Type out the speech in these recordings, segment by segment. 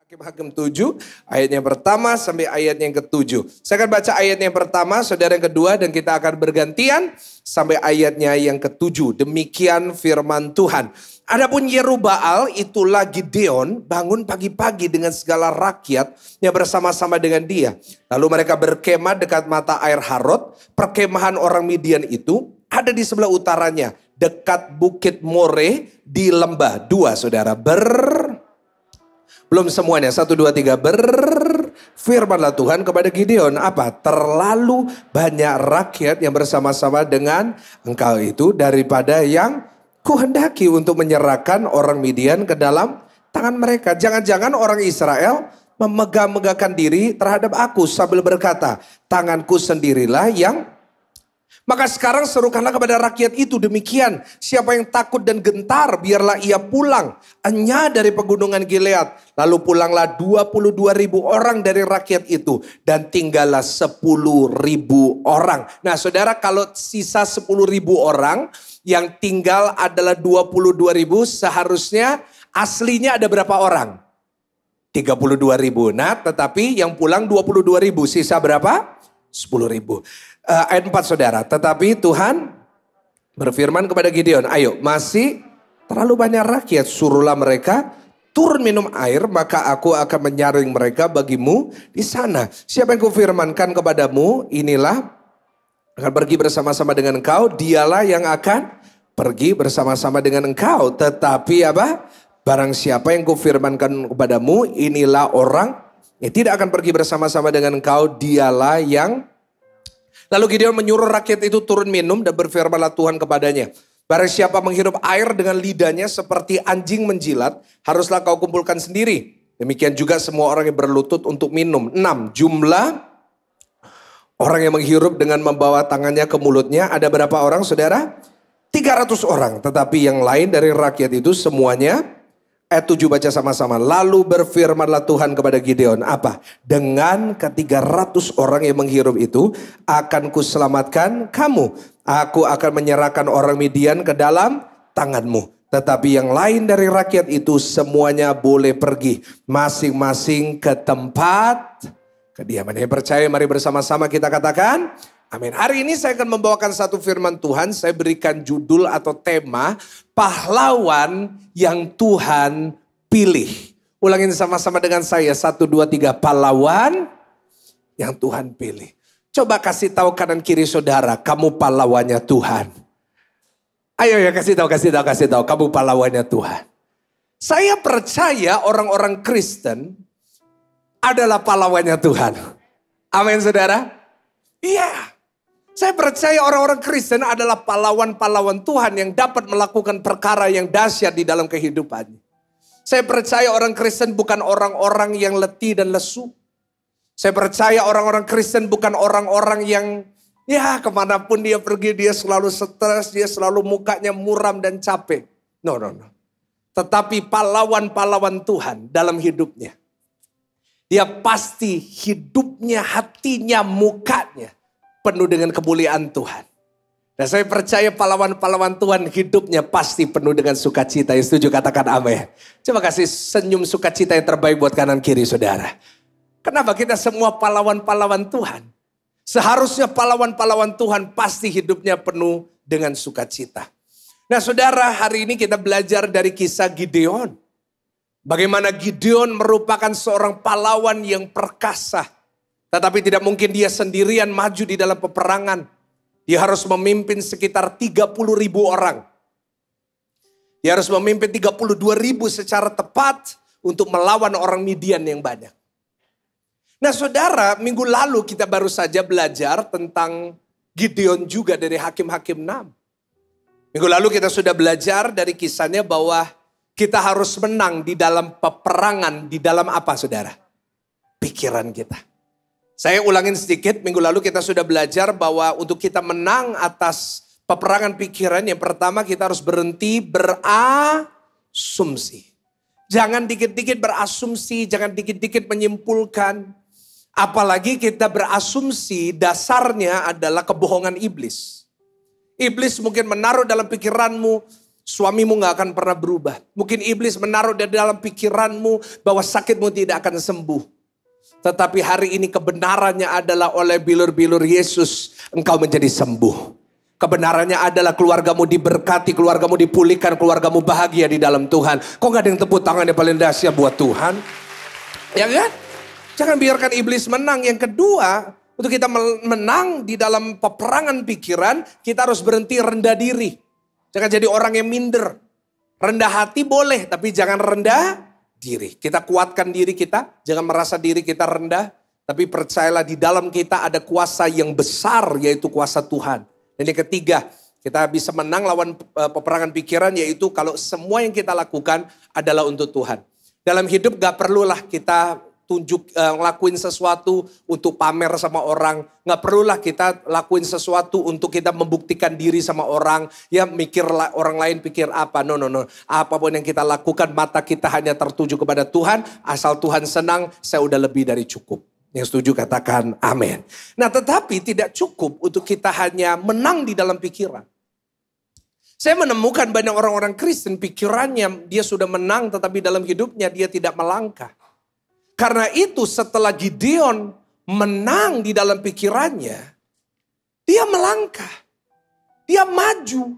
Hakim 7, ayat yang pertama sampai ayat yang ke-7. Saya akan baca ayat yang pertama, saudara yang kedua, dan kita akan bergantian sampai ayatnya yang ke-7. Demikian firman Tuhan. Adapun Yerubbaal, itulah Gideon, bangun pagi-pagi dengan segala rakyat yang bersama-sama dengan dia. Lalu mereka berkemah dekat mata air Harod. Perkemahan orang Midian itu ada di sebelah utaranya, dekat bukit More di lembah. Dua, saudara, belum semuanya, 1, 2, 3. Berfirmanlah Tuhan kepada Gideon, apa? Terlalu banyak rakyat yang bersama-sama dengan engkau itu daripada yang kuhendaki untuk menyerahkan orang Midian ke dalam tangan mereka. Jangan-jangan orang Israel memegah-megahkan diri terhadap aku sambil berkata, tanganku sendirilah yang... Maka sekarang serukanlah kepada rakyat itu demikian. Siapa yang takut dan gentar, biarlah ia pulang. Hanya dari pegunungan Gilead. Lalu pulanglah 22.000 orang dari rakyat itu. Dan tinggallah 10.000 orang. Nah saudara, kalau sisa 10.000 orang yang tinggal adalah 22.000, seharusnya aslinya ada berapa orang? 32.000. Nah tetapi yang pulang 22.000, sisa berapa? 10.000. Ayat 4 saudara, tetapi Tuhan berfirman kepada Gideon, ayo masih terlalu banyak rakyat, suruhlah mereka turun minum air, maka aku akan menyaring mereka bagimu di sana. Siapa yang kufirmankan kepadamu, inilah akan pergi bersama-sama dengan engkau, dialah yang akan pergi bersama-sama dengan engkau. Tetapi apa? Barang siapa yang kufirmankan kepadamu, inilah orang yang tidak akan pergi bersama-sama dengan engkau, dialah yang... Lalu Gideon menyuruh rakyat itu turun minum dan berfirmanlah Tuhan kepadanya. Barang siapa menghirup air dengan lidahnya seperti anjing menjilat, haruslah kau kumpulkan sendiri. Demikian juga semua orang yang berlutut untuk minum. 6. Jumlah orang yang menghirup dengan membawa tangannya ke mulutnya ada berapa orang saudara? 300 orang. Tetapi yang lain dari rakyat itu semuanya... Ayat 7 baca sama-sama. Lalu berfirmanlah Tuhan kepada Gideon. Apa? Dengan ke-300 orang yang menghirup itu akan kuselamatkan kamu. Aku akan menyerahkan orang Midian ke dalam tanganmu. Tetapi yang lain dari rakyat itu semuanya boleh pergi. Masing-masing ke tempat kediaman. Yang percaya mari bersama-sama kita katakan. Amin. Hari ini saya akan membawakan satu firman Tuhan. Saya berikan judul atau tema pahlawan yang Tuhan pilih. Ulangin sama-sama dengan saya. 1, 2, 3. Pahlawan yang Tuhan pilih. Coba kasih tahu kanan kiri saudara. Kamu pahlawannya Tuhan. Ayo ya kasih tahu. Kamu pahlawannya Tuhan. Saya percaya orang-orang Kristen adalah pahlawannya Tuhan. Amin saudara. Iya. Saya percaya orang-orang Kristen adalah pahlawan-pahlawan Tuhan yang dapat melakukan perkara yang dahsyat di dalam kehidupannya. Saya percaya orang Kristen bukan orang-orang yang letih dan lesu. Saya percaya orang-orang Kristen bukan orang-orang yang ya kemanapun dia pergi dia selalu stres, dia selalu mukanya muram dan capek. No. Tetapi pahlawan-pahlawan Tuhan dalam hidupnya. Dia pasti hidupnya, hatinya, mukanya penuh dengan kemuliaan Tuhan. Dan saya percaya pahlawan-pahlawan Tuhan hidupnya pasti penuh dengan sukacita. Yang setuju katakan amin. Coba kasih senyum sukacita yang terbaik buat kanan kiri saudara. Kenapa kita semua pahlawan-pahlawan Tuhan? Seharusnya pahlawan-pahlawan Tuhan pasti hidupnya penuh dengan sukacita. Nah saudara, hari ini kita belajar dari kisah Gideon. Bagaimana Gideon merupakan seorang pahlawan yang perkasa. Tetapi tidak mungkin dia sendirian maju di dalam peperangan. Dia harus memimpin sekitar 30.000 orang. Dia harus memimpin 32.000 secara tepat untuk melawan orang Midian yang banyak. Nah saudara, minggu lalu kita baru saja belajar tentang Gideon juga dari Hakim-Hakim 6. Minggu lalu kita sudah belajar dari kisahnya bahwa kita harus menang di dalam peperangan. Di dalam apa saudara? Pikiran kita. Saya ulangin sedikit, minggu lalu kita sudah belajar bahwa untuk kita menang atas peperangan pikiran, yang pertama kita harus berhenti berasumsi. Jangan dikit-dikit berasumsi, jangan dikit-dikit menyimpulkan. Apalagi kita berasumsi dasarnya adalah kebohongan iblis. Iblis mungkin menaruh dalam pikiranmu, suamimu gak akan pernah berubah. Mungkin iblis menaruh di dalam pikiranmu bahwa sakitmu tidak akan sembuh. Tetapi hari ini kebenarannya adalah oleh bilur-bilur Yesus engkau menjadi sembuh. Kebenarannya adalah keluargamu diberkati, keluargamu dipulihkan, keluargamu bahagia di dalam Tuhan. Kok gak ada yang tepuk tangan yang paling dahsyat buat Tuhan? Ya kan? Jangan biarkan iblis menang. Yang kedua, untuk kita menang di dalam peperangan pikiran, kita harus berhenti rendah diri. Jangan jadi orang yang minder. Rendah hati boleh, tapi jangan rendah diri. Kita kuatkan diri kita, jangan merasa diri kita rendah. Tapi percayalah di dalam kita ada kuasa yang besar, yaitu kuasa Tuhan. Dan yang ketiga, kita bisa menang lawan peperangan pikiran, yaitu kalau semua yang kita lakukan adalah untuk Tuhan. Dalam hidup gak perlulah kita ngelakuin sesuatu untuk pamer sama orang. Gak perlulah kita lakuin sesuatu untuk kita membuktikan diri sama orang. Ya mikir orang lain pikir apa. No. Apapun yang kita lakukan, mata kita hanya tertuju kepada Tuhan. Asal Tuhan senang, saya udah lebih dari cukup. Yang setuju katakan amin. Nah tetapi tidak cukup untuk kita hanya menang di dalam pikiran. Saya menemukan banyak orang-orang Kristen pikirannya dia sudah menang tetapi dalam hidupnya dia tidak melangkah. Karena itu setelah Gideon menang di dalam pikirannya, dia melangkah. Dia maju.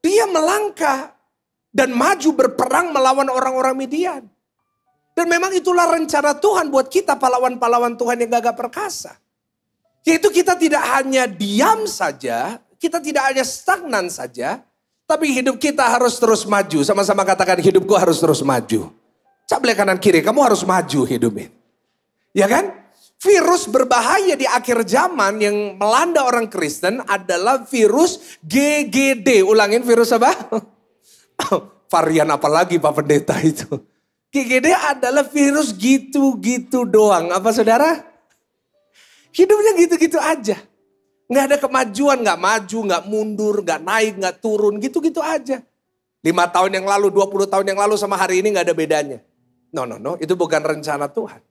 Dia melangkah dan maju berperang melawan orang-orang Midian. Dan memang itulah rencana Tuhan buat kita pahlawan-pahlawan Tuhan yang gagah perkasa. Yaitu kita tidak hanya diam saja, kita tidak hanya stagnan saja, tapi hidup kita harus terus maju. Sama-sama katakan hidupku harus terus maju. Caplek kanan kiri, kamu harus maju hidupin. Ya kan? Virus berbahaya di akhir zaman yang melanda orang Kristen adalah virus GGD. Ulangin virus apa? Varian apa lagi Pak Pendeta itu? GGD adalah virus gitu-gitu doang. Apa saudara? Hidupnya gitu-gitu aja. Nggak ada kemajuan, nggak maju, nggak mundur, nggak naik, nggak turun. Gitu-gitu aja. 5 tahun yang lalu, 20 tahun yang lalu sama hari ini nggak ada bedanya. No. Itu bukan rencana Tuhan.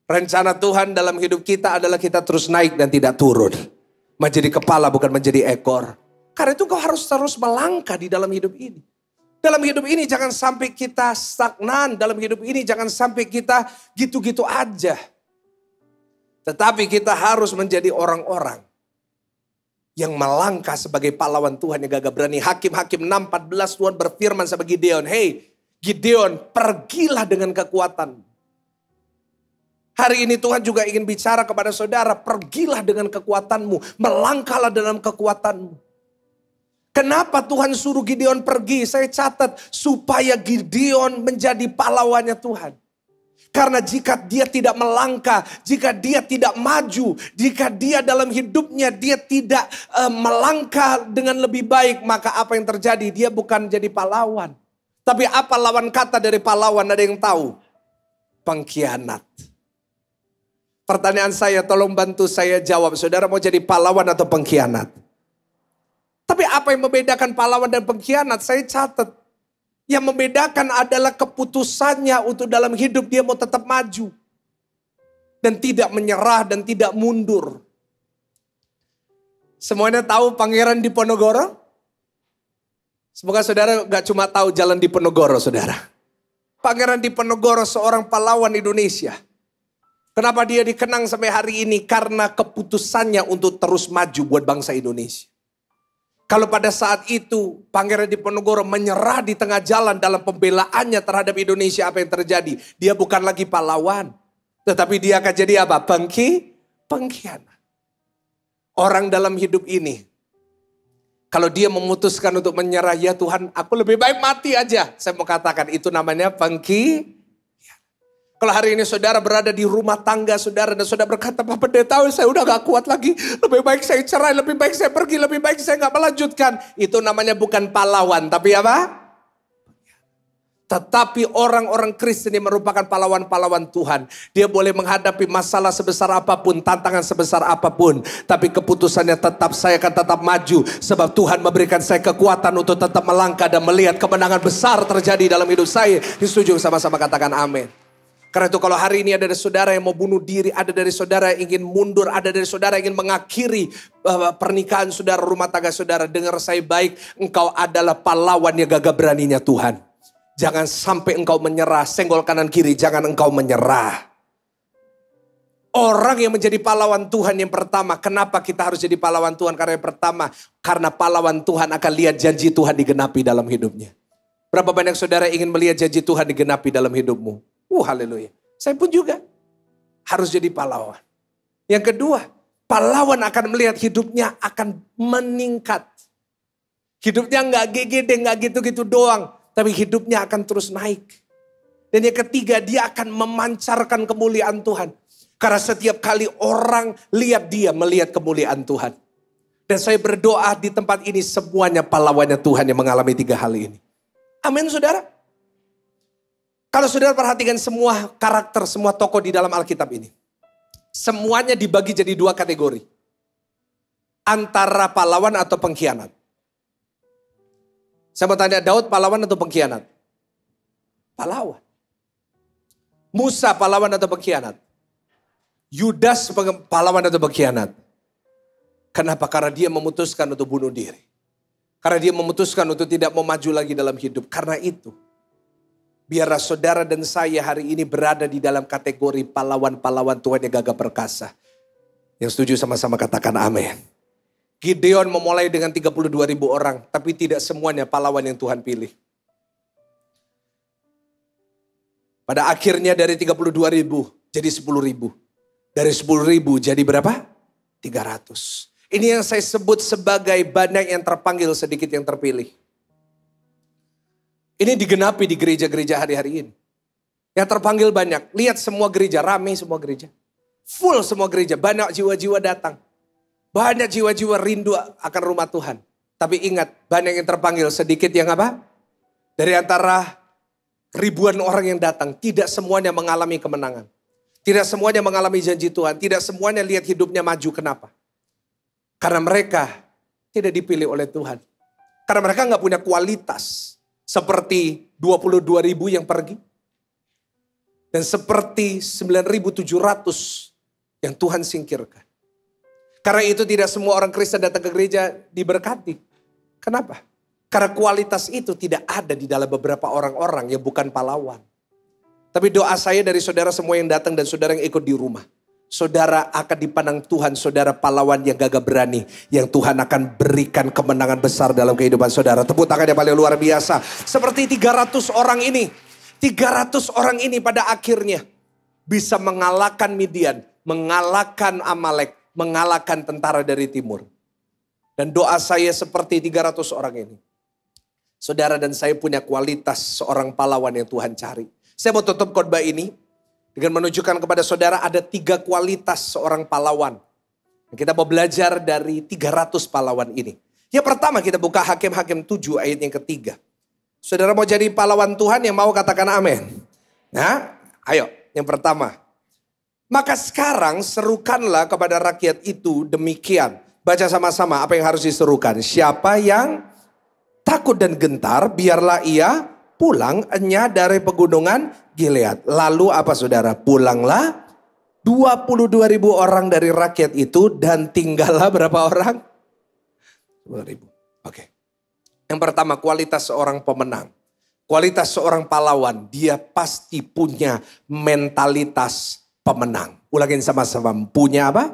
Rencana Tuhan dalam hidup kita adalah kita terus naik dan tidak turun. Menjadi kepala bukan menjadi ekor. Karena itu kau harus terus melangkah di dalam hidup ini. Dalam hidup ini jangan sampai kita stagnan. Dalam hidup ini jangan sampai kita gitu-gitu aja. Tetapi kita harus menjadi orang-orang yang melangkah sebagai pahlawan Tuhan yang gagah berani. Hakim-Hakim 6:14 Tuhan berfirman sama Gideon. Hey Gideon, pergilah dengan kekuatan. Hari ini Tuhan juga ingin bicara kepada saudara. Pergilah dengan kekuatanmu. Melangkahlah dalam kekuatanmu. Kenapa Tuhan suruh Gideon pergi? Saya catat supaya Gideon menjadi pahlawannya Tuhan. Karena jika dia tidak melangkah, jika dia tidak maju, jika dia dalam hidupnya dia tidak melangkah dengan lebih baik, maka apa yang terjadi? Dia bukan jadi pahlawan. Tapi apa lawan kata dari pahlawan? Ada yang tahu? Pengkhianat. Pertanyaan saya, tolong bantu saya jawab. Saudara mau jadi pahlawan atau pengkhianat? Tapi apa yang membedakan pahlawan dan pengkhianat? Saya catat. Yang membedakan adalah keputusannya untuk dalam hidup dia mau tetap maju. Dan tidak menyerah dan tidak mundur. Semuanya tahu Pangeran Diponegoro? Semoga saudara gak cuma tahu jalan Diponegoro saudara. Pangeran Diponegoro seorang pahlawan Indonesia. Kenapa dia dikenang sampai hari ini? Karena keputusannya untuk terus maju buat bangsa Indonesia. Kalau pada saat itu Pangeran Diponegoro menyerah di tengah jalan dalam pembelaannya terhadap Indonesia, apa yang terjadi? Dia bukan lagi pahlawan. Tetapi dia akan jadi apa? Pengkhianat. Orang dalam hidup ini, kalau dia memutuskan untuk menyerah, ya Tuhan aku lebih baik mati aja. Saya mau katakan itu namanya pengkhianat. Kalau hari ini saudara berada di rumah tangga saudara dan saudara berkata, Pak Pendeta saya udah gak kuat lagi. Lebih baik saya cerai, lebih baik saya pergi, lebih baik saya gak melanjutkan. Itu namanya bukan pahlawan, tapi apa? Tetapi orang-orang Kristen yang merupakan pahlawan-pahlawan Tuhan. Dia boleh menghadapi masalah sebesar apapun, tantangan sebesar apapun. Tapi keputusannya tetap, saya akan tetap maju. Sebab Tuhan memberikan saya kekuatan untuk tetap melangkah dan melihat kemenangan besar terjadi dalam hidup saya. Disetuju sama-sama katakan amin. Karena itu kalau hari ini ada dari saudara yang mau bunuh diri, ada dari saudara yang ingin mundur, ada dari saudara yang ingin mengakhiri pernikahan saudara, rumah tangga saudara. Dengar saya baik, engkau adalah pahlawan yang gagah beraninya Tuhan. Jangan sampai engkau menyerah, senggol kanan kiri, jangan engkau menyerah. Orang yang menjadi pahlawan Tuhan yang pertama, kenapa kita harus jadi pahlawan Tuhan? Karena yang pertama, karena pahlawan Tuhan akan lihat janji Tuhan digenapi dalam hidupnya. Berapa banyak saudara ingin melihat janji Tuhan digenapi dalam hidupmu? Haleluya. Saya pun juga harus jadi pahlawan. Yang kedua, pahlawan akan melihat hidupnya akan meningkat. Hidupnya nggak gegede, nggak gitu-gitu doang. Tapi hidupnya akan terus naik. Dan yang ketiga, dia akan memancarkan kemuliaan Tuhan. Karena setiap kali orang lihat dia, melihat kemuliaan Tuhan. Dan saya berdoa di tempat ini semuanya pahlawannya Tuhan yang mengalami 3 hal ini. Amin saudara. Kalau saudara perhatikan semua karakter, semua tokoh di dalam Alkitab ini. Semuanya dibagi jadi 2 kategori. Antara pahlawan atau pengkhianat. Saya mau tanya, Daud pahlawan atau pengkhianat? Pahlawan. Musa pahlawan atau pengkhianat? Yudas pahlawan atau pengkhianat? Kenapa? Karena dia memutuskan untuk bunuh diri. Karena dia memutuskan untuk tidak mau maju lagi dalam hidup. Karena itu, biarlah saudara dan saya hari ini berada di dalam kategori pahlawan-pahlawan Tuhan yang gagah perkasa. Yang setuju sama-sama katakan amin. Gideon memulai dengan 32.000 orang, tapi tidak semuanya pahlawan yang Tuhan pilih. Pada akhirnya dari 32.000 jadi 10.000. Dari 10.000 jadi berapa? 300. Ini yang saya sebut sebagai banyak yang terpanggil, sedikit yang terpilih. Ini digenapi di gereja-gereja hari-hari ini. Yang terpanggil banyak. Lihat semua gereja, ramai semua gereja. Full semua gereja, banyak jiwa-jiwa datang. Banyak jiwa-jiwa rindu akan rumah Tuhan. Tapi ingat, banyak yang terpanggil, sedikit yang apa? Dari antara ribuan orang yang datang, tidak semuanya mengalami kemenangan. Tidak semuanya mengalami janji Tuhan. Tidak semuanya lihat hidupnya maju. Kenapa? Karena mereka tidak dipilih oleh Tuhan. Karena mereka nggak punya kualitas. Seperti 22.000 yang pergi. Dan seperti 9.700 yang Tuhan singkirkan. Karena itu tidak semua orang Kristen datang ke gereja diberkati. Kenapa? Karena kualitas itu tidak ada di dalam beberapa orang-orang yang bukan pahlawan. Tapi doa saya dari saudara semua yang datang dan saudara yang ikut di rumah. Saudara akan dipandang Tuhan, saudara pahlawan yang gagah berani. Yang Tuhan akan berikan kemenangan besar dalam kehidupan saudara. Tepuk tangan yang paling luar biasa. Seperti 300 orang ini. 300 orang ini pada akhirnya bisa mengalahkan Midian. Mengalahkan Amalek. Mengalahkan tentara dari timur. Dan doa saya seperti 300 orang ini. Saudara dan saya punya kualitas seorang pahlawan yang Tuhan cari. Saya mau tutup khotbah ini dengan menunjukkan kepada saudara ada 3 kualitas seorang pahlawan. Kita mau belajar dari 300 pahlawan ini. Yang pertama kita buka Hakim-Hakim 7 ayat yang ketiga. Saudara mau jadi pahlawan Tuhan yang mau katakan amin. Nah, ayo yang pertama. Maka sekarang serukanlah kepada rakyat itu demikian. Baca sama-sama apa yang harus diserukan. Siapa yang takut dan gentar biarlah ia pulang dari pegunungan Gilead. Lalu apa saudara? Pulanglah 22.000 orang dari rakyat itu dan tinggallah berapa orang? 2.000. Oke. Yang pertama kualitas seorang pemenang. Kualitas seorang pahlawan. Dia pasti punya mentalitas pemenang. Ulangin sama-sama. Punya apa?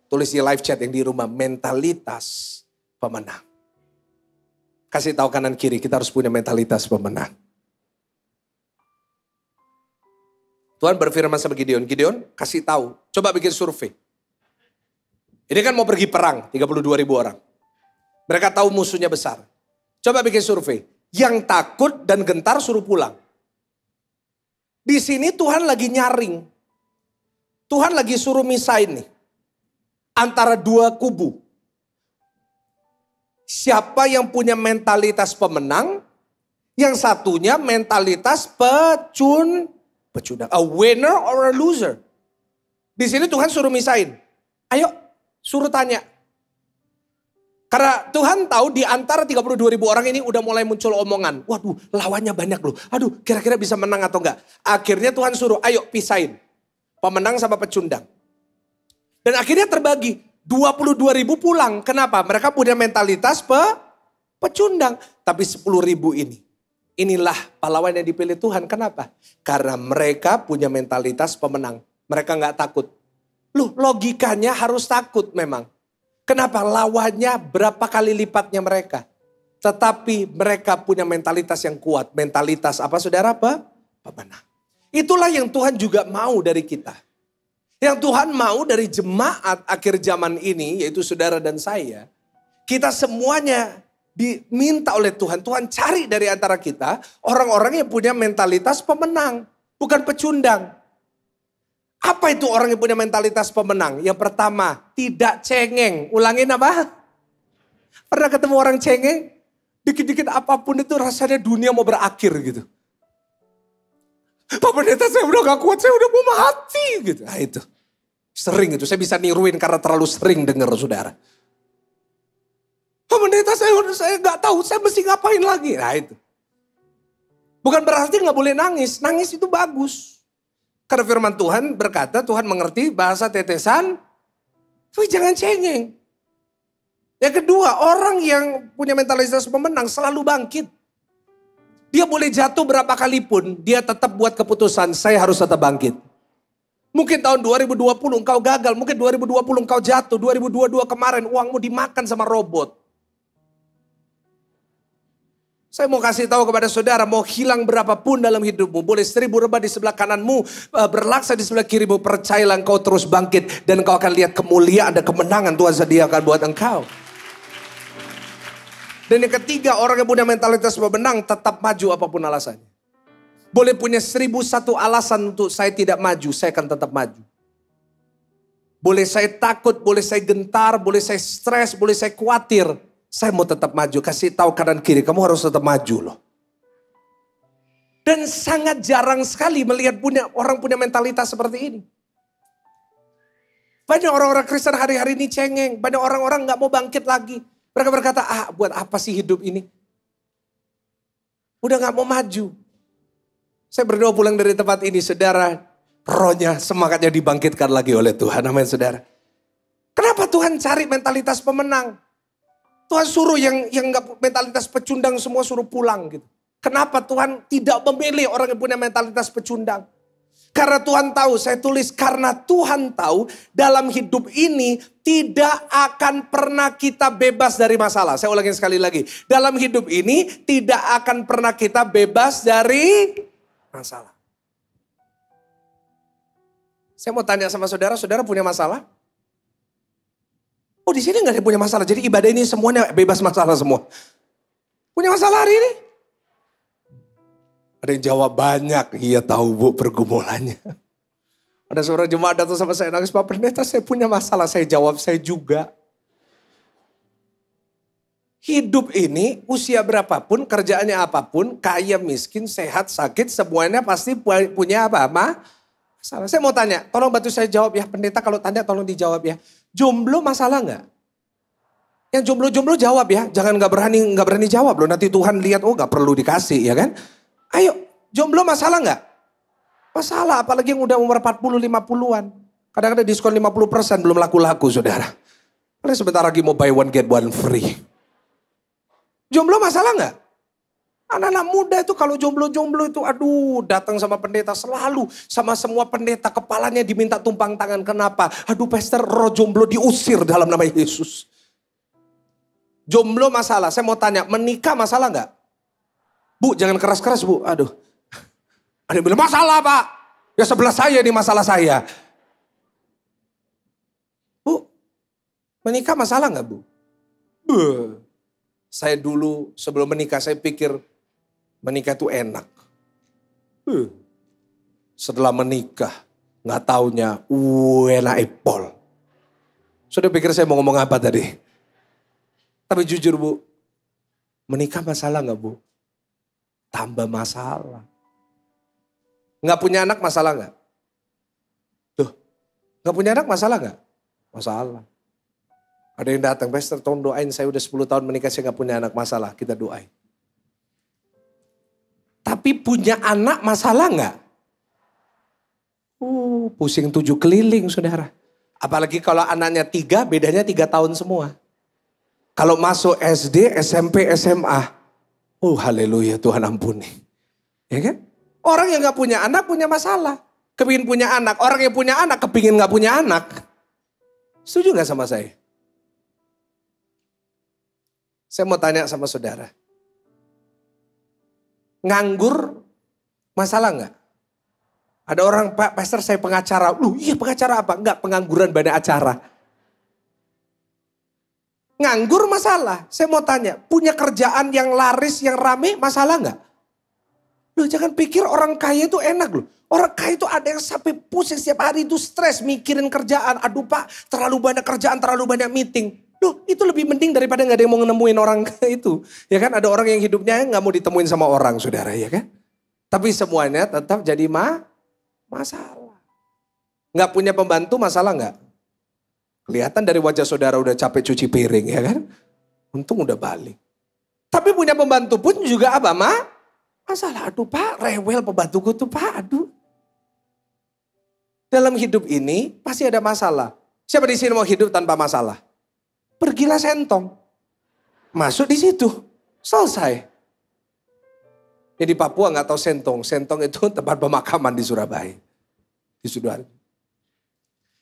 Tulis di live chat yang di rumah. Mentalitas pemenang. Kasih tahu kanan kiri, kita harus punya mentalitas pemenang. Tuhan berfirman sama Gideon, Gideon kasih tahu, coba bikin survei. Ini kan mau pergi perang, 32.000 orang. Mereka tahu musuhnya besar. Coba bikin survei, yang takut dan gentar suruh pulang. Di sini Tuhan lagi nyaring. Tuhan lagi suruh misahin nih. Antara 2 kubu. Siapa yang punya mentalitas pemenang, yang satunya mentalitas pecundang. A winner or a loser. Di sini Tuhan suruh misahin. Ayo, suruh tanya. Karena Tuhan tahu di antara 32.000 orang ini udah mulai muncul omongan. Waduh, lawannya banyak loh. Aduh, kira-kira bisa menang atau enggak. Akhirnya Tuhan suruh, ayo pisahin. Pemenang sama pecundang. Dan akhirnya terbagi. 22.000 pulang. Kenapa? Mereka punya mentalitas pecundang. Tapi 10.000 ini. Inilah pahlawan yang dipilih Tuhan. Kenapa? Karena mereka punya mentalitas pemenang. Mereka nggak takut. Loh, logikanya harus takut memang. Kenapa? Lawannya berapa kali lipatnya mereka. Tetapi mereka punya mentalitas yang kuat. Mentalitas apa saudara? Pemenang. Itulah yang Tuhan juga mau dari kita. Yang Tuhan mau dari jemaat akhir zaman ini, yaitu saudara dan saya. Kita semuanya diminta oleh Tuhan. Tuhan cari dari antara kita orang-orang yang punya mentalitas pemenang. Bukan pecundang. Apa itu orang yang punya mentalitas pemenang? Yang pertama, tidak cengeng. Ulangin apa? Pernah ketemu orang cengeng? Dikit-dikit apapun itu rasanya dunia mau berakhir gitu. Pak Pendeta, saya udah gak kuat, saya udah mau mati gitu. Nah itu. Sering itu, saya bisa niruin karena terlalu sering dengar saudara. Pak Pendeta, saya gak tahu, saya mesti ngapain lagi. Nah itu. Bukan berarti gak boleh nangis. Nangis itu bagus. Karena firman Tuhan berkata, Tuhan mengerti bahasa tetesan, tapi jangan cengeng. Yang kedua, orang yang punya mentalitas pemenang selalu bangkit. Dia boleh jatuh berapa kali pun, dia tetap buat keputusan, saya harus tetap bangkit. Mungkin tahun 2020 engkau gagal, mungkin 2020 engkau jatuh, 2022 kemarin uangmu dimakan sama robot. Saya mau kasih tahu kepada saudara, mau hilang berapapun dalam hidupmu, boleh 1000 rebah di sebelah kananmu, berlaksa di sebelah kirimu, percayalah engkau terus bangkit dan engkau akan lihat kemuliaan dan kemenangan Tuhan sediakan buat engkau. Dan yang ketiga, orang yang punya mentalitas pemenang tetap maju apapun alasannya. Boleh punya 1001 alasan untuk saya tidak maju, saya akan tetap maju. Boleh saya takut, boleh saya gentar, boleh saya stres, boleh saya khawatir. Saya mau tetap maju, kasih tahu kanan kiri, kamu harus tetap maju loh. Dan sangat jarang sekali melihat orang punya mentalitas seperti ini. Banyak orang-orang Kristen hari-hari ini cengeng, banyak orang-orang gak mau bangkit lagi. Mereka berkata, buat apa sih hidup ini? Udah gak mau maju. Saya berdoa pulang dari tempat ini, saudara, rohnya, semangatnya dibangkitkan lagi oleh Tuhan, amin saudara. Kenapa Tuhan cari mentalitas pemenang? Tuhan suruh yang gak mentalitas pecundang semua suruh pulang gitu. Kenapa Tuhan tidak memilih orang yang punya mentalitas pecundang? Karena Tuhan tahu, saya tulis karena Tuhan tahu dalam hidup ini tidak akan pernah kita bebas dari masalah. Saya ulangin sekali lagi. Dalam hidup ini tidak akan pernah kita bebas dari masalah. Saya mau tanya sama saudara, saudara punya masalah? Oh di sini gak ada yang punya masalah. Jadi ibadah ini semuanya bebas masalah semua. Punya masalah hari ini? Ada yang jawab banyak. Iya tahu bu pergumulannya. Ada seorang jemaat datang sama saya nangis. Pak Pendeta saya punya masalah. Saya jawab saya juga. Hidup ini usia berapapun, kerjaannya apapun, kaya, miskin, sehat, sakit. Semuanya pasti punya apa? Masalah. Saya mau tanya, tolong bantu saya jawab ya. Pendeta kalau tanya tolong dijawab ya. Jomblo masalah nggak? Yang jomblo-jomblo jawab ya. Jangan nggak berani jawab loh. Nanti Tuhan lihat, oh nggak perlu dikasih ya kan. Ayo, jomblo masalah nggak? Masalah, apalagi yang udah umur 40, 50-an. Kadang-kadang diskon 50% belum laku-laku saudara. Karena sebentar lagi mau buy one get one free. Jomblo masalah nggak? Anak-anak muda itu kalau jomblo-jomblo itu aduh datang sama pendeta selalu. Sama semua pendeta kepalanya diminta tumpang tangan. Kenapa? Aduh pastor roh jomblo diusir dalam nama Yesus. Jomblo masalah, saya mau tanya menikah masalah nggak? Bu jangan keras-keras bu, aduh. Ada yang bilang masalah pak, ya sebelah saya ini masalah saya. Bu, menikah masalah nggak bu? Saya dulu sebelum menikah saya pikir menikah itu enak. Setelah menikah nggak taunya enak epol. Sudah pikir saya mau ngomong apa tadi? Tapi jujur bu, menikah masalah nggak bu? Tambah masalah. Nggak punya anak masalah nggak? Tuh, nggak punya anak masalah nggak? Masalah. Ada yang datang, pastor tolong doain saya udah 10 tahun menikah saya gak punya anak, masalah. Kita doain. Tapi punya anak masalah gak? Pusing 7 keliling saudara. Apalagi kalau anaknya 3, bedanya 3 tahun semua. Kalau masuk SD, SMP, SMA. Haleluya, Tuhan ampuni. Ya kan? Orang yang gak punya anak punya masalah. Kepingin punya anak. Orang yang punya anak kepingin gak punya anak. Setuju gak sama saya? Saya mau tanya sama saudara. Nganggur masalah gak? Ada orang, Pak pastor saya pengacara. Iya pengacara apa? Enggak, pengangguran banyak acara. Nganggur masalah. Saya mau tanya, punya kerjaan yang laris, yang rame, masalah enggak? Jangan pikir orang kaya itu enak loh. Orang kaya itu ada yang sampai pusing setiap hari itu stres mikirin kerjaan. Aduh Pak, terlalu banyak kerjaan, terlalu banyak meeting. Itu lebih mending daripada gak ada yang mau nemuin orang itu. Ya kan, ada orang yang hidupnya gak mau ditemuin sama orang, saudara, ya kan? Tapi semuanya tetap jadi masalah. Gak punya pembantu masalah gak? Kelihatan dari wajah saudara udah capek cuci piring, ya kan? Untung udah balik. Tapi punya pembantu pun juga apa, masalah. Aduh Pak, rewel pembantuku tuh Pak, aduh. Dalam hidup ini pasti ada masalah. Siapa di sini mau hidup tanpa masalah? Pergilah Sentong. Masuk di situ. Selesai. Di Papua nggak tahu Sentong. Sentong itu tempat pemakaman di Surabaya. Di Sidoarjo.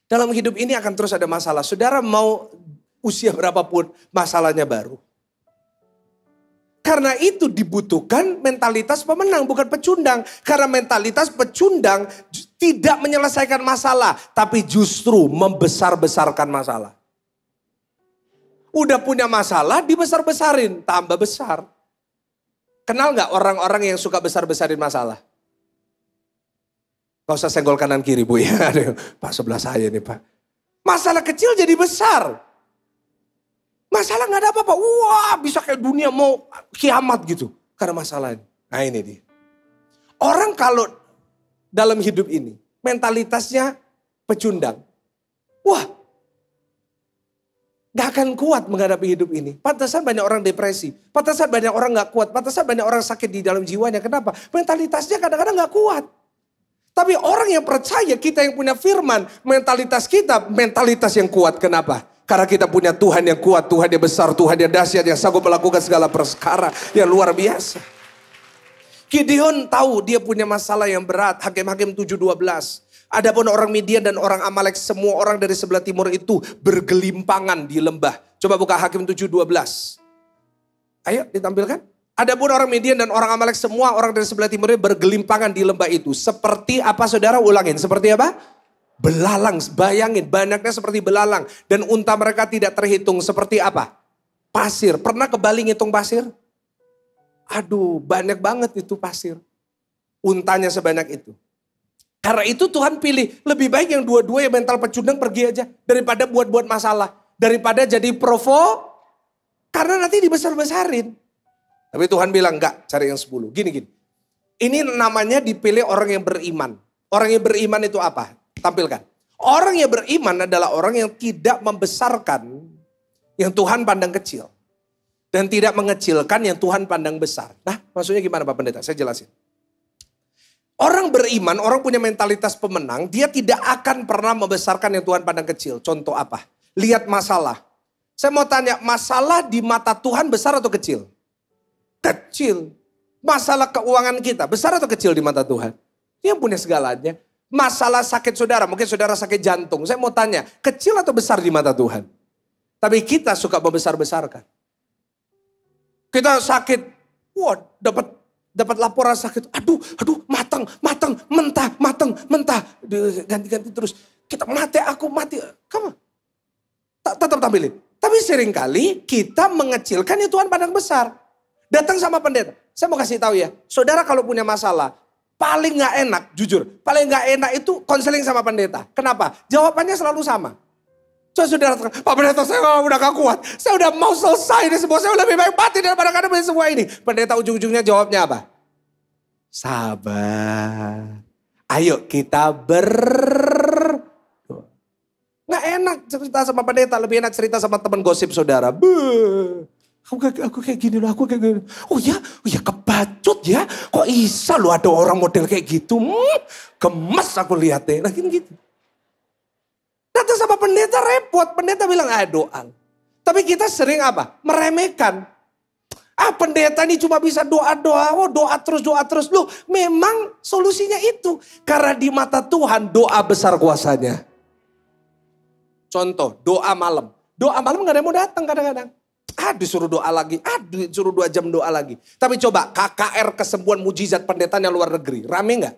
Dalam hidup ini akan terus ada masalah. Saudara mau usia berapapun masalahnya baru. Karena itu dibutuhkan mentalitas pemenang, bukan pecundang. Karena mentalitas pecundang tidak menyelesaikan masalah, tapi justru membesar-besarkan masalah. Udah punya masalah, dibesar-besarin, tambah besar. Kenal gak orang-orang yang suka besar-besarin masalah? Gak usah senggol kanan kiri Bu ya. Pak sebelah saya nih Pak. Masalah kecil jadi besar. Masalah gak ada apa-apa. Wah bisa kayak dunia mau kiamat gitu. Karena masalah ini. Nah ini dia. Orang kalau dalam hidup ini mentalitasnya pecundang. Wah gak akan kuat menghadapi hidup ini. Pantasan banyak orang depresi. Pantasan banyak orang gak kuat. Pantasan banyak orang sakit di dalam jiwanya. Kenapa? Mentalitasnya kadang-kadang gak kuat. Tapi orang yang percaya, kita yang punya firman, mentalitas kita mentalitas yang kuat. Kenapa? Karena kita punya Tuhan yang kuat, Tuhan yang besar, Tuhan yang dahsyat, yang sanggup melakukan segala perkara yang luar biasa. Gideon tahu dia punya masalah yang berat. Hakim-Hakim 7:12. Adapun orang Midian dan orang Amalek, semua orang dari sebelah timur itu bergelimpangan di lembah. Coba buka Hakim 7:12. Ayo ditampilkan. Adapun orang Midian dan orang Amalek, semua orang dari sebelah timur itu bergelimpangan di lembah itu. Seperti apa saudara? Ulangin. Seperti apa? Belalang. Bayangin banyaknya seperti belalang. Dan unta mereka tidak terhitung. Seperti apa? Pasir. Pernah ke Bali ngitung pasir? Aduh banyak banget itu pasir. Untanya sebanyak itu. Karena itu Tuhan pilih lebih baik yang dua-dua yang mental pecundang pergi aja. Daripada buat-buat masalah. Daripada jadi karena nanti dibesar-besarin. Tapi Tuhan bilang enggak, cari yang 10. Gini. Ini namanya dipilih orang yang beriman. Orang yang beriman itu apa? Tampilkan. Orang yang beriman adalah orang yang tidak membesarkan yang Tuhan pandang kecil. Dan tidak mengecilkan yang Tuhan pandang besar. Nah maksudnya gimana Pak Pendeta? Saya jelasin. Orang beriman, orang punya mentalitas pemenang, dia tidak akan pernah membesarkan yang Tuhan pandang kecil. Contoh apa? Lihat masalah. Saya mau tanya, masalah di mata Tuhan besar atau kecil? Kecil. Masalah keuangan kita besar atau kecil di mata Tuhan? Dia punya segalanya. Masalah sakit saudara, mungkin saudara sakit jantung. Saya mau tanya, kecil atau besar di mata Tuhan? Tapi kita suka membesar-besarkan. Kita sakit, wah dapat laporan sakit. Aduh, matang, mentah. Ganti-ganti terus. Kita mati. Kamu tetap tampilin. Tapi seringkali kita mengecilkan yang Tuhan pandang besar. Datang sama pendeta. Saya mau kasih tahu ya, saudara kalau punya masalah, paling gak enak, jujur. Paling gak enak itu konseling sama pendeta. Kenapa? Jawabannya selalu sama. Coba saudara, Pak pendeta saya udah gak kuat. Saya udah mau selesai ini semua. Saya lebih baik mati daripada kadang semua ini. Pendeta ujung-ujungnya jawabnya apa? Sabar. Ayo kita Gak enak. cerita sama pendeta, lebih enak cerita sama teman gosip saudara. Beuh. Aku kayak gini loh, aku kayak gini. Oh ya kebacut ya. Kok bisa loh ada orang model kayak gitu. Gemes aku lihatnya. Nah gitu. Datang sama pendeta repot. Pendeta bilang doa. Tapi kita sering apa? Meremehkan. Pendeta ini cuma bisa doa-doa. Oh doa terus. Loh memang solusinya itu. Karena di mata Tuhan doa besar kuasanya. Contoh doa malam. Doa malam gak ada yang mau datang kadang-kadang. Disuruh doa lagi. Disuruh 2 jam doa lagi. Tapi coba KKR kesembuhan mujizat pendetanya luar negeri. Rame gak?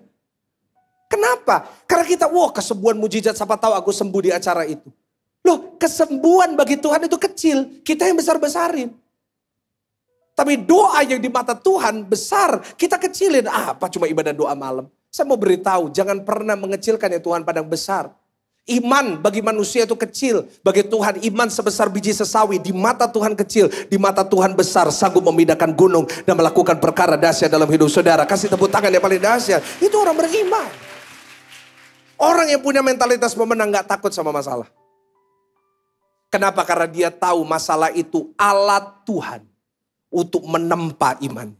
Kenapa? Karena kita kesembuhan mujizat siapa tahu aku sembuh di acara itu. Loh kesembuhan bagi Tuhan itu kecil. Kita yang besar-besarin. Tapi doa yang di mata Tuhan besar, kita kecilin. Apa cuma ibadah doa malam? Saya mau beritahu, jangan pernah mengecilkan yang Tuhan pandang besar. Iman bagi manusia itu kecil. Bagi Tuhan iman sebesar biji sesawi. Di mata Tuhan kecil, di mata Tuhan besar. Sanggup memindahkan gunung dan melakukan perkara dahsyat dalam hidup saudara. Kasih tepuk tangan yang paling dahsyat. Itu orang beriman. Orang yang punya mentalitas pemenang gak takut sama masalah. Kenapa? Karena dia tahu masalah itu alat Tuhan. Untuk menempa iman.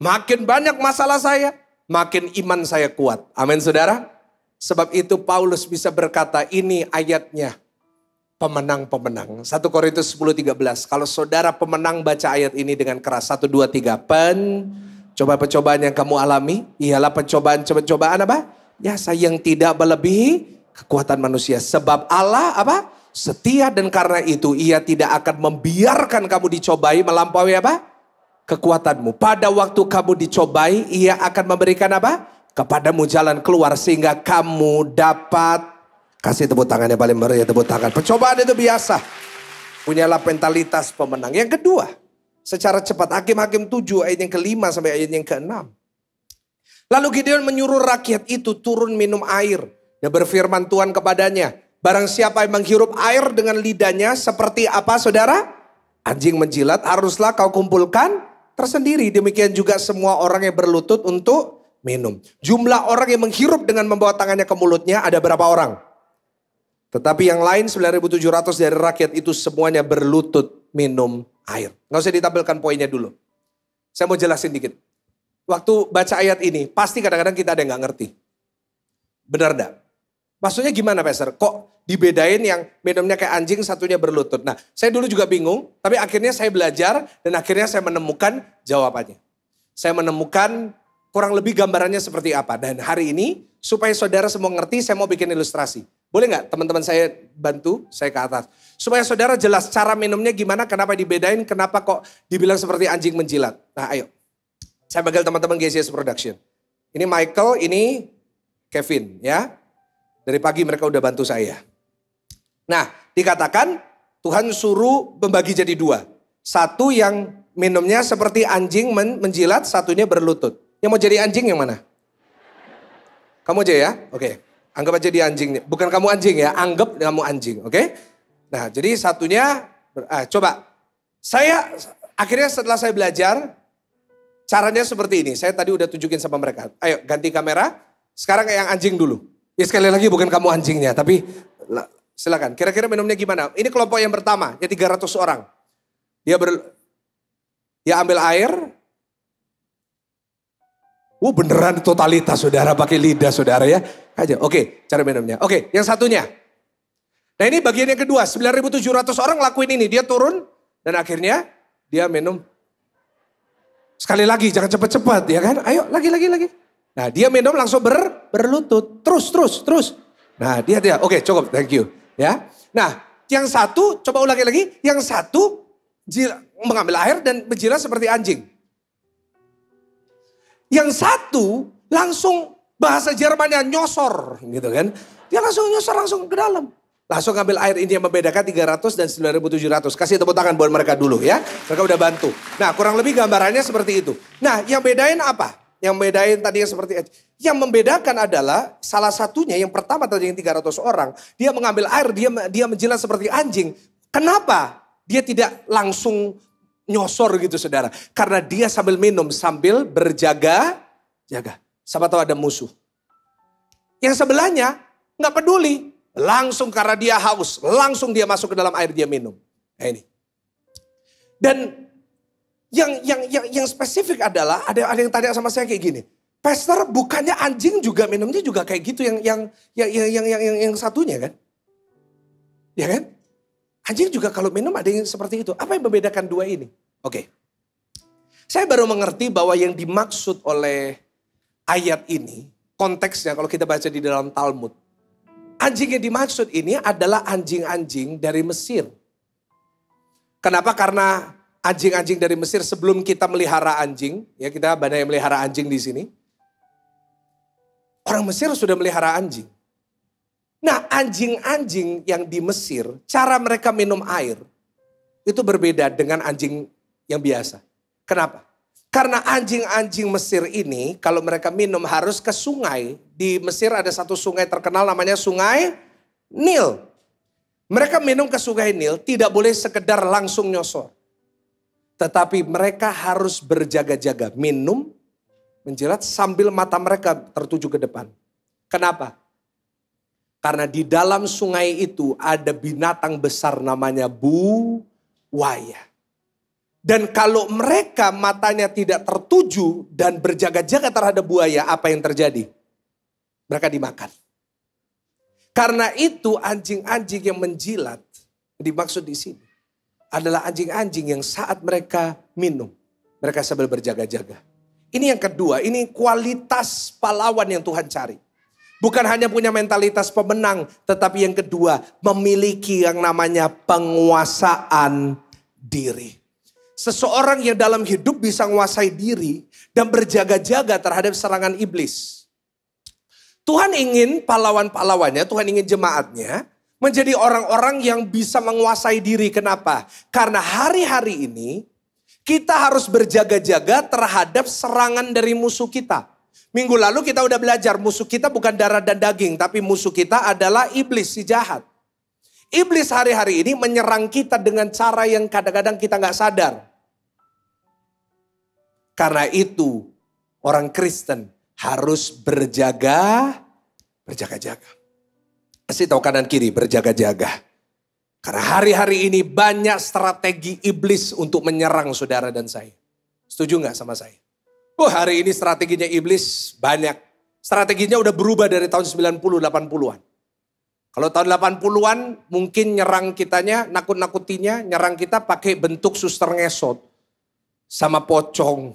Makin banyak masalah saya, makin iman saya kuat. Amin saudara. Sebab itu Paulus bisa berkata ini ayatnya pemenang-pemenang. 1 Korintus 10:13. Kalau saudara pemenang baca ayat ini dengan keras. 1, 2, 3. Pencobaan yang kamu alami ialah pencobaan apa? Biasa yang tidak melebihi kekuatan manusia. Sebab Allah apa? Setia dan karena itu ia tidak akan membiarkan kamu dicobai melampaui apa? Kekuatanmu. Pada waktu kamu dicobai ia akan memberikan apa? Kepadamu jalan keluar sehingga kamu dapat. Kasih tepuk tangan yang paling meriah, tepuk tangan. Pencobaan itu biasa. Punyalah mentalitas pemenang. Yang kedua, secara cepat Hakim-Hakim 7 ayat yang ke-5 sampai ayat yang ke-6. Lalu Gideon menyuruh rakyat itu turun minum air. Dan berfirman Tuhan kepadanya. Barang siapa yang menghirup air dengan lidahnya seperti apa saudara? Anjing menjilat haruslah kau kumpulkan tersendiri. Demikian juga semua orang yang berlutut untuk minum. Jumlah orang yang menghirup dengan membawa tangannya ke mulutnya ada berapa orang? Tetapi yang lain 9.700 dari rakyat itu semuanya berlutut minum air. Nggak usah ditampilkan poinnya dulu. Saya mau jelasin dikit. Waktu baca ayat ini pasti kadang-kadang kita ada yang nggak ngerti. Benar enggak? Maksudnya gimana Pastor? Kok dibedain yang minumnya kayak anjing satunya berlutut? Nah saya dulu juga bingung. Tapi akhirnya saya belajar dan akhirnya saya menemukan jawabannya. Saya menemukan kurang lebih gambarannya seperti apa. Dan hari ini supaya saudara semua ngerti saya mau bikin ilustrasi. Boleh nggak teman-teman saya bantu saya ke atas. Supaya saudara jelas cara minumnya gimana, kenapa dibedain, kenapa kok dibilang seperti anjing menjilat. Nah ayo. Saya panggil teman-teman GCS Production. Ini Michael, ini Kevin ya. Dari pagi mereka udah bantu saya. Nah dikatakan Tuhan suruh membagi jadi 2. Satu yang minumnya seperti anjing menjilat, satunya berlutut. Yang mau jadi anjing yang mana? Kamu aja ya? Oke. Anggap aja dia anjing. Bukan kamu anjing ya, anggap kamu anjing. Oke. Nah jadi satunya, coba. Saya akhirnya setelah saya belajar, caranya seperti ini. Saya tadi udah tunjukin sama mereka. Ayo ganti kamera, sekarang yang anjing dulu. Ya sekali lagi bukan kamu anjingnya, tapi silakan. Kira-kira minumnya gimana? Ini kelompok yang pertama, ya 300 orang. Dia ambil air. Beneran totalitas saudara, pakai lidah saudara ya. Aja, oke, cara minumnya. Oke, yang satunya. Nah ini bagian yang kedua, 9.700 orang lakuin ini. Dia turun dan akhirnya dia minum. Sekali lagi, jangan cepat-cepat ya kan. Ayo, lagi. Nah dia minum langsung berlutut. Terus. Nah dia. Oke cukup, thank you. Ya. Nah yang satu, coba ulangi lagi. Yang satu mengambil air dan menjilat seperti anjing. Yang satu langsung bahasa Jermannya nyosor gitu kan. Dia langsung nyosor langsung ke dalam. Langsung ngambil air, ini yang membedakan 300 dan 9.700. Kasih tepuk tangan buat mereka dulu ya. Mereka udah bantu. Nah kurang lebih gambarannya seperti itu. Nah yang bedain apa? Yang bedain tadi yang seperti yang membedakan adalah salah satunya yang pertama tadi yang 300 orang. Dia mengambil air, dia menjilat seperti anjing. Kenapa? Dia tidak langsung nyosor gitu saudara. Karena dia sambil minum, sambil berjaga-jaga. Siapa tahu ada musuh. Yang sebelahnya nggak peduli. Langsung karena dia haus, langsung dia masuk ke dalam air, dia minum. Nah ini. Dan yang spesifik adalah ada yang tanya sama saya kayak gini. Pastor, bukannya anjing juga minumnya juga kayak gitu yang satunya kan? Ya kan? Anjing juga kalau minum ada yang seperti itu. Apa yang membedakan dua ini? Oke. Saya baru mengerti bahwa yang dimaksud oleh ayat ini, konteksnya kalau kita baca di dalam Talmud. Anjing yang dimaksud ini adalah anjing-anjing dari Mesir. Kenapa? Karena anjing-anjing dari Mesir sebelum kita melihara anjing, ya kita banyak yang melihara anjing di sini. Orang Mesir sudah melihara anjing. Nah, anjing-anjing yang di Mesir, cara mereka minum air itu berbeda dengan anjing yang biasa. Kenapa? Karena anjing-anjing Mesir ini kalau mereka minum harus ke sungai. Di Mesir ada satu sungai terkenal namanya Sungai Nil. Mereka minum ke Sungai Nil tidak boleh sekedar langsung nyosor. Tetapi mereka harus berjaga-jaga minum, menjilat sambil mata mereka tertuju ke depan. Kenapa? Karena di dalam sungai itu ada binatang besar namanya buaya. Dan kalau mereka matanya tidak tertuju dan berjaga-jaga terhadap buaya, apa yang terjadi? Mereka dimakan. Karena itu anjing-anjing yang menjilat, dimaksud di sini, adalah anjing-anjing yang saat mereka minum, mereka sambil berjaga-jaga. Ini yang kedua, ini kualitas pahlawan yang Tuhan cari. Bukan hanya punya mentalitas pemenang, tetapi yang kedua, memiliki yang namanya penguasaan diri. Seseorang yang dalam hidup bisa menguasai diri dan berjaga-jaga terhadap serangan iblis. Tuhan ingin pahlawan-pahlawannya, Tuhan ingin jemaatnya menjadi orang-orang yang bisa menguasai diri. Kenapa? Karena hari-hari ini kita harus berjaga-jaga terhadap serangan dari musuh kita. Minggu lalu kita udah belajar musuh kita bukan darah dan daging, tapi musuh kita adalah iblis si jahat. Iblis hari-hari ini menyerang kita dengan cara yang kadang-kadang kita gak sadar. Karena itu orang Kristen harus berjaga-jaga. Kasih tahu kanan kiri berjaga-jaga. Karena hari-hari ini banyak strategi iblis untuk menyerang saudara dan saya. Setuju gak sama saya? Oh, hari ini strateginya iblis banyak. Strateginya udah berubah dari tahun 90-80-an. Kalau tahun 80-an mungkin nyerang kitanya, nakut-nakutinya, nyerang kita pakai bentuk suster ngesot. Sama pocong.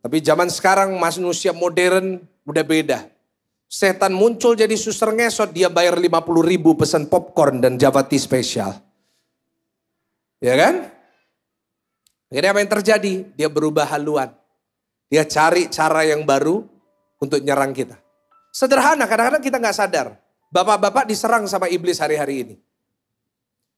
Tapi zaman sekarang manusia modern udah beda. Setan muncul jadi suster ngesot, dia bayar 50.000 pesan popcorn dan Java tea spesial. Ya kan? Akhirnya apa yang terjadi? Dia berubah haluan. Dia cari cara yang baru untuk nyerang kita. Sederhana, kadang-kadang kita gak sadar. Bapak-bapak diserang sama iblis hari-hari ini.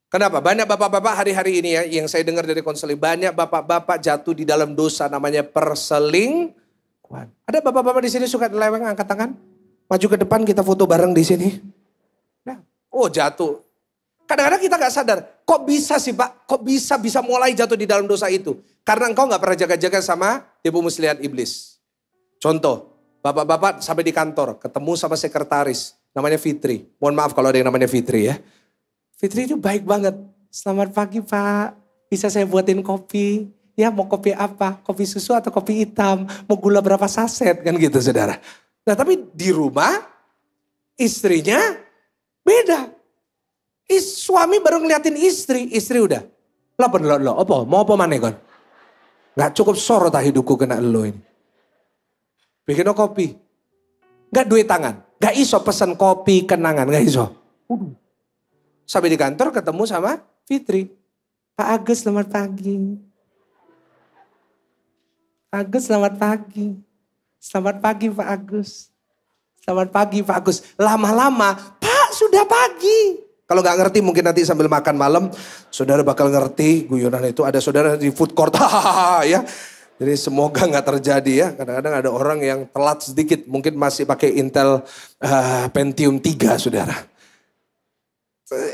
Kenapa? Banyak bapak-bapak hari-hari ini ya, yang saya dengar dari konseling, banyak bapak-bapak jatuh di dalam dosa namanya perselingkuhan. Ada bapak-bapak di sini suka leweng angkat tangan? Maju ke depan kita foto bareng di sini. Nah, oh jatuh. Kadang-kadang kita gak sadar, kok bisa sih Pak? Kok bisa mulai jatuh di dalam dosa itu? Karena engkau gak pernah jaga-jaga sama tipu muslihat iblis. Contoh, bapak-bapak sampai di kantor, ketemu sama sekretaris. Namanya Fitri. Mohon maaf kalau ada yang namanya Fitri ya. Fitri itu baik banget. Selamat pagi Pak. Bisa saya buatin kopi. Ya mau kopi apa? Kopi susu atau kopi hitam? Mau gula berapa saset? Kan gitu saudara. Nah tapi di rumah istrinya beda. Suami baru ngeliatin istri. Istri udah. Lo apa? Mau apa mana kan? Gak cukup sorot hidupku kena lo ini. Bikin kopi. Gak duit tangan. Gak iso pesen kopi kenangan, gak iso. Sampai di kantor ketemu sama Fitri. Pak Agus selamat pagi. Pak Agus selamat pagi. Selamat pagi Pak Agus. Selamat pagi Pak Agus. Lama-lama, Pak sudah pagi. Kalau gak ngerti mungkin nanti sambil makan malam, saudara bakal ngerti guyonan itu ada saudara di food court. Ya. Jadi semoga gak terjadi ya. Kadang-kadang ada orang yang telat sedikit. Mungkin masih pakai Intel Pentium 3 saudara.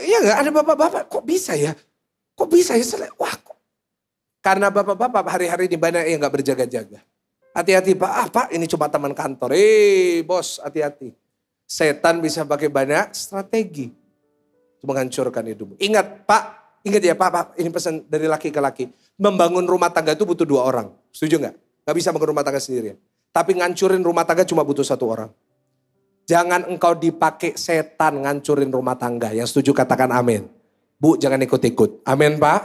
Ya gak ada bapak-bapak. Kok bisa ya? Kok bisa ya? Wah kok. Karena bapak-bapak hari-hari ini banyak yang gak berjaga-jaga. Hati-hati Pak. Pak ini cuma teman kantor. Bos hati-hati. Setan bisa pakai banyak strategi untuk menghancurkan hidupmu. Ingat Pak, ingat ya Pak, ini pesan dari laki ke laki. Membangun rumah tangga itu butuh 2 orang. Setuju nggak? Nggak bisa membangun rumah tangga sendirian. Tapi ngancurin rumah tangga cuma butuh 1 orang. Jangan engkau dipakai setan ngancurin rumah tangga. Yang setuju katakan amin. Bu, jangan ikut-ikut. Amin Pak.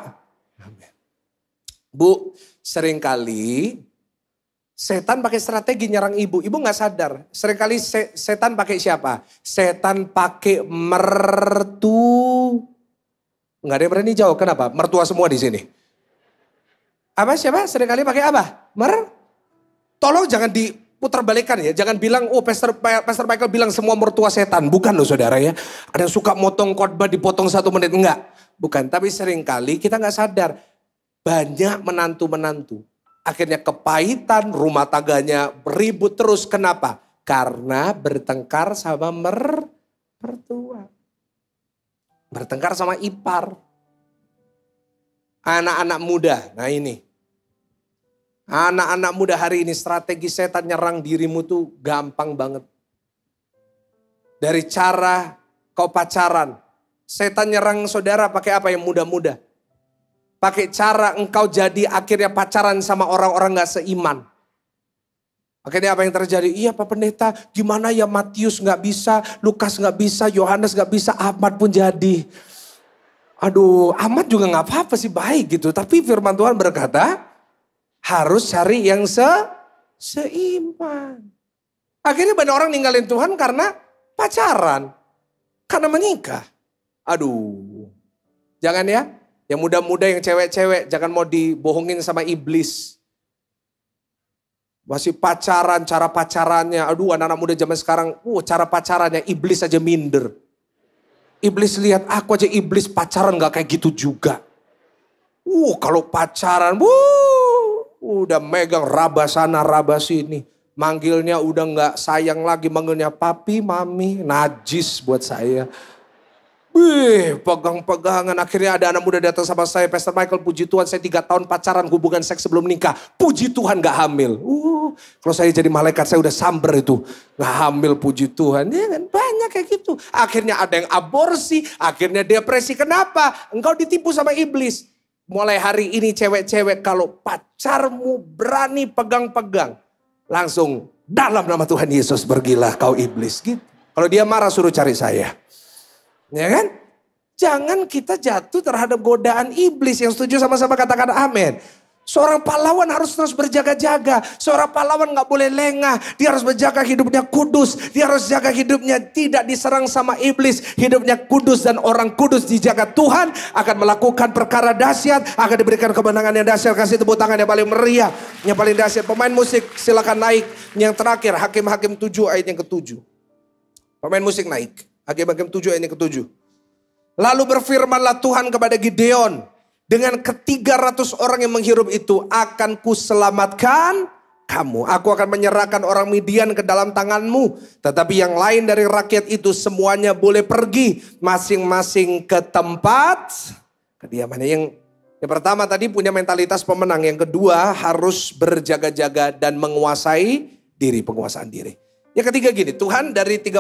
Amin. Bu, seringkali setan pakai strategi nyerang ibu. Ibu gak sadar. Seringkali setan pakai siapa? Setan pakai mertu. Gak ada yang berani jawab. Kenapa? Mertua semua di sini. Apa siapa? Seringkali pakai apa? Tolong jangan diputar balikan ya. Jangan bilang, oh Pastor Michael bilang semua mertua setan. Bukan loh saudara ya. Ada yang suka motong khotbah dipotong 1 menit. Enggak. Bukan. Tapi seringkali kita gak sadar. Banyak menantu-menantu. Akhirnya kepahitan, rumah tangganya ribut terus. Kenapa? Karena bertengkar sama mertua. Bertengkar sama ipar. Anak-anak muda, nah ini. Anak-anak muda hari ini strategi setan nyerang dirimu tuh gampang banget. Dari cara kau pacaran. Setan nyerang saudara pakai apa yang muda-muda? Pakai cara engkau jadi akhirnya pacaran sama orang-orang gak seiman. Akhirnya apa yang terjadi? Iya Pak Pendeta, gimana ya Matius gak bisa, Lukas gak bisa, Yohanes gak bisa, Ahmad pun jadi. Aduh, Ahmad juga gak apa-apa sih, baik gitu. Tapi firman Tuhan berkata, harus cari yang seiman. Akhirnya banyak orang ninggalin Tuhan karena pacaran. Karena menikah. Aduh, jangan ya. Yang muda-muda, yang cewek-cewek, jangan mau dibohongin sama iblis. Masih pacaran, cara pacarannya. Aduh, anak-anak muda zaman sekarang, cara pacarannya iblis aja minder. Iblis lihat aku aja iblis pacaran gak kayak gitu juga. Kalau pacaran, udah megang raba sana, raba sini. Manggilnya udah gak sayang lagi, manggilnya papi, mami, najis buat saya. Pegang-pegangan. Akhirnya ada anak muda datang sama saya. Pastor Michael, puji Tuhan saya 3 tahun pacaran, hubungan seks sebelum nikah. Puji Tuhan gak hamil. Kalau saya jadi malaikat saya udah samber itu. Gak hamil, puji Tuhan. Ya kan, banyak kayak gitu. Akhirnya ada yang aborsi. Akhirnya depresi. Kenapa? Engkau ditipu sama iblis. Mulai hari ini cewek-cewek kalau pacarmu berani pegang-pegang. Langsung dalam nama Tuhan Yesus pergilah kau iblis. Gitu. Kalau dia marah suruh cari saya. Ya kan? Jangan kita jatuh terhadap godaan iblis. Yang setuju sama-sama katakan amin. Seorang pahlawan harus terus berjaga-jaga. Seorang pahlawan gak boleh lengah. Dia harus berjaga hidupnya kudus. Dia harus jaga hidupnya tidak diserang sama iblis. Hidupnya kudus dan orang kudus dijaga Tuhan. Akan melakukan perkara dahsyat. Akan diberikan kemenangan yang dahsyat. Kasih tepuk tangan yang paling meriah. Yang paling dahsyat. Pemain musik silakan naik. Yang terakhir Hakim-Hakim 7 ayat yang ke-7. Pemain musik naik. Hakim-Hakim 7 ayat yang ke-7. Lalu berfirmanlah Tuhan kepada Gideon. Dengan ke-300 orang yang menghirup itu akan kuselamatkan kamu. Aku akan menyerahkan orang Midian ke dalam tanganmu. Tetapi yang lain dari rakyat itu semuanya boleh pergi. Masing-masing ke tempat kediamannya. Yang pertama tadi punya mentalitas pemenang. Yang kedua harus berjaga-jaga dan menguasai diri. Penguasaan diri. Yang ketiga gini. Tuhan dari 30.000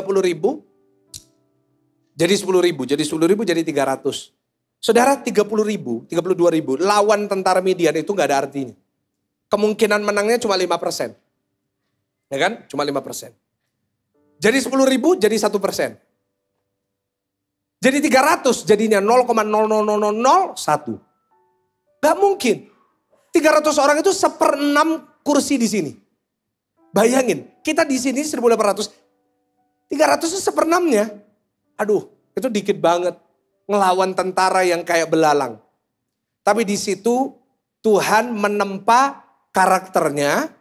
jadi 10.000. Jadi 10.000 jadi 300. Saudara 30.000, 32.000 lawan tentara Midian itu gak ada artinya. Kemungkinan menangnya cuma 5%. Ya kan? Cuma 5%. Jadi 10.000 jadi 1%. Jadi 300 jadinya 0,00001. Gak mungkin. 300 orang itu 1/6 kursi di sini. Bayangin, kita di sini 1.800. 300 itu 1/6-nya. Aduh, itu dikit banget. Ngelawan tentara yang kayak belalang. Tapi di situ Tuhan menempa karakternya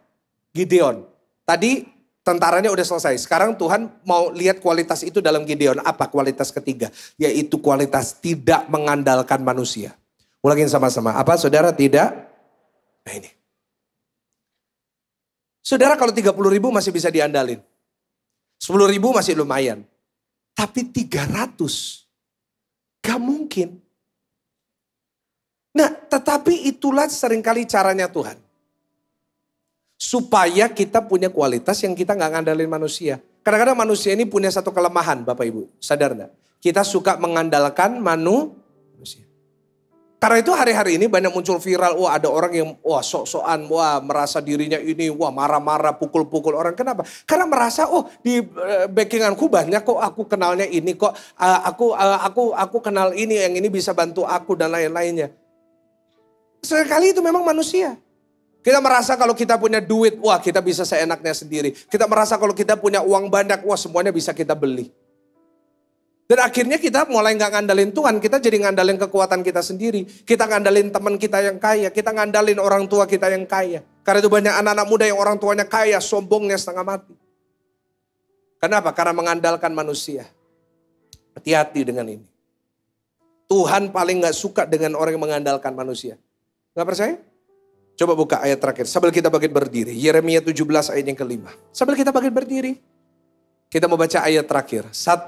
Gideon. Tadi tentaranya udah selesai. Sekarang Tuhan mau lihat kualitas itu dalam Gideon. Apa kualitas ketiga? Yaitu kualitas tidak mengandalkan manusia. Ulangin sama-sama. Apa saudara tidak? Nah ini. Saudara kalau 30.000 masih bisa diandalin. 10.000 masih lumayan. Tapi 300 gak mungkin. Nah, tetapi itulah seringkali caranya Tuhan. Supaya kita punya kualitas yang kita gak ngandalin manusia. Kadang-kadang manusia ini punya satu kelemahan Bapak Ibu. Sadar gak? Kita suka mengandalkan manusia. Karena itu hari-hari ini banyak muncul viral. Wah ada orang yang sok-sokan. Wah merasa dirinya ini. Wah marah-marah pukul-pukul orang. Kenapa? Karena merasa di backinganku banyak kok. Aku kenalnya ini kok. Aku kenal ini. Yang ini bisa bantu aku dan lain-lainnya. Sekali itu memang manusia. Kita merasa kalau kita punya duit, wah kita bisa seenaknya sendiri. Kita merasa kalau kita punya uang banyak, wah semuanya bisa kita beli. Dan akhirnya kita mulai gak ngandalin Tuhan, kita jadi ngandalin kekuatan kita sendiri. Kita ngandalin teman kita yang kaya, kita ngandalin orang tua kita yang kaya. Karena itu banyak anak-anak muda yang orang tuanya kaya, sombongnya setengah mati. Kenapa? Karena mengandalkan manusia. Hati-hati dengan ini. Tuhan paling gak suka dengan orang yang mengandalkan manusia. Gak percaya? Coba buka ayat terakhir. Sambil kita bangkit berdiri. Yeremia 17 ayat yang kelima. Sambil kita bangkit berdiri. Kita mau baca ayat terakhir. 1,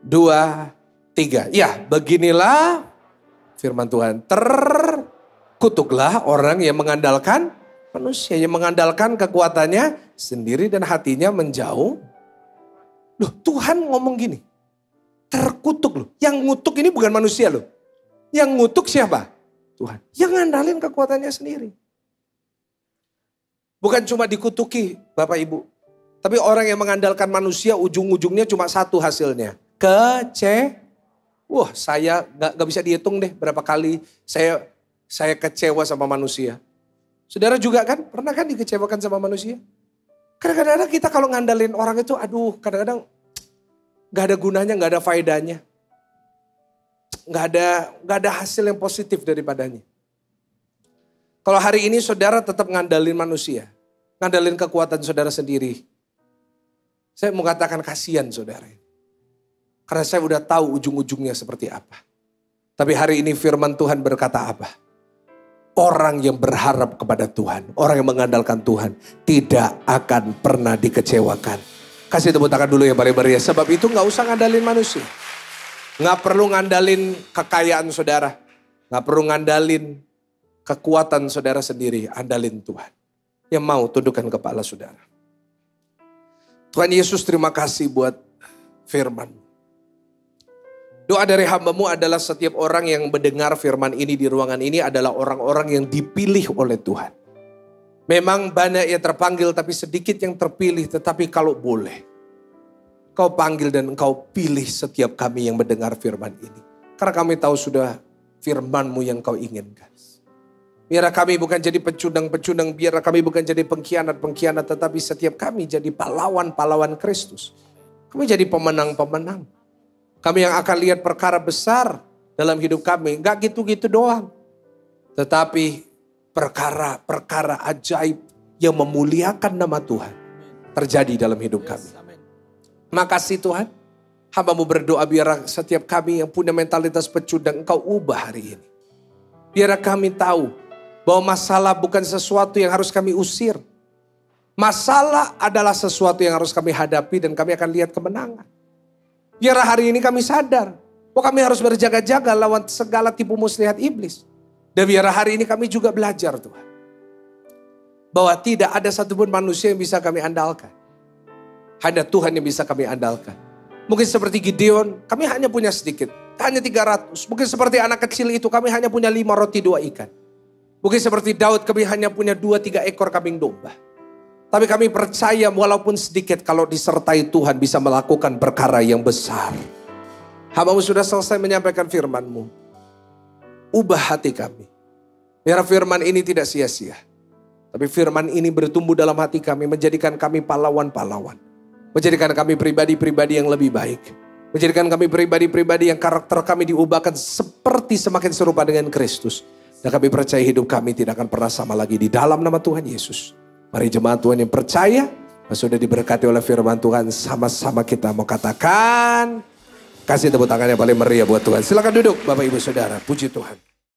2, 3. Ya, beginilah firman Tuhan. Terkutuklah orang yang mengandalkan manusia. Yang mengandalkan kekuatannya sendiri dan hatinya menjauh. Loh, Tuhan ngomong gini. Terkutuk loh. Yang ngutuk ini bukan manusia loh. Yang ngutuk siapa? Tuhan. Yang ngandalin kekuatannya sendiri. Bukan cuma dikutuki Bapak Ibu. Tapi orang yang mengandalkan manusia ujung-ujungnya cuma satu hasilnya. Wah saya gak bisa dihitung deh berapa kali saya kecewa sama manusia. Saudara juga kan pernah kan dikecewakan sama manusia? Kadang-kadang kita kalau ngandalin orang itu aduh kadang-kadang gak ada gunanya, gak ada faedahnya. Gak ada hasil yang positif daripadanya. Kalau hari ini saudara tetap ngandalin manusia. Ngandalin kekuatan saudara sendiri. Saya mau katakan kasihan saudara. Karena saya udah tahu ujung-ujungnya seperti apa. Tapi hari ini firman Tuhan berkata apa? Orang yang berharap kepada Tuhan. Orang yang mengandalkan Tuhan. Tidak akan pernah dikecewakan. Kasih tepuk tangan dulu ya mari-mari. Sebab itu gak usah ngandalin manusia. Gak perlu ngandalin kekayaan saudara. Gak perlu ngandalin kekuatan saudara sendiri. Andalin Tuhan. Yang mau tundukkan kepala saudara. Tuhan Yesus terima kasih buat firman. Doa dari hamba-Mu adalah setiap orang yang mendengar firman ini di ruangan ini adalah orang-orang yang dipilih oleh Tuhan. Memang banyak yang terpanggil tapi sedikit yang terpilih. Tetapi kalau boleh. Kau panggil dan Engkau pilih setiap kami yang mendengar firman ini. Karena kami tahu sudah firman-Mu yang Kau inginkan. Biar kami bukan jadi pecundang-pecundang, biar kami bukan jadi pengkhianat-pengkhianat, tetapi setiap kami jadi pahlawan-pahlawan Kristus. Kami jadi pemenang-pemenang. Kami yang akan lihat perkara besar dalam hidup kami. Gak gitu-gitu doang. Tetapi perkara-perkara ajaib yang memuliakan nama Tuhan terjadi dalam hidup kami. Makasih Tuhan, hamba-Mu berdoa biar setiap kami yang punya mentalitas pecundang Engkau ubah hari ini. Biar kami tahu bahwa masalah bukan sesuatu yang harus kami usir. Masalah adalah sesuatu yang harus kami hadapi dan kami akan lihat kemenangan. Biar hari ini kami sadar bahwa kami harus berjaga-jaga lawan segala tipu muslihat iblis. Dan biar hari ini kami juga belajar Tuhan. Bahwa tidak ada satupun manusia yang bisa kami andalkan. Hanya Tuhan yang bisa kami andalkan. Mungkin seperti Gideon, kami hanya punya sedikit. Hanya 300. Mungkin seperti anak kecil itu, kami hanya punya 5 roti 2 ikan. Mungkin seperti Daud, kami hanya punya 2-3 ekor kambing domba. Tapi kami percaya walaupun sedikit, kalau disertai Tuhan bisa melakukan perkara yang besar. Hamba-Mu sudah selesai menyampaikan firman-Mu. Ubah hati kami. Biar firman ini tidak sia-sia. Tapi firman ini bertumbuh dalam hati kami, menjadikan kami pahlawan-pahlawan. Menjadikan kami pribadi-pribadi yang lebih baik. Menjadikan kami pribadi-pribadi yang karakter kami diubahkan seperti semakin serupa dengan Kristus. Dan kami percaya hidup kami tidak akan pernah sama lagi di dalam nama Tuhan Yesus. Mari jemaat Tuhan yang percaya, sudah diberkati oleh firman Tuhan, sama-sama kita mau katakan, kasih tepuk tangan yang paling meriah buat Tuhan. Silakan duduk Bapak Ibu Saudara, puji Tuhan.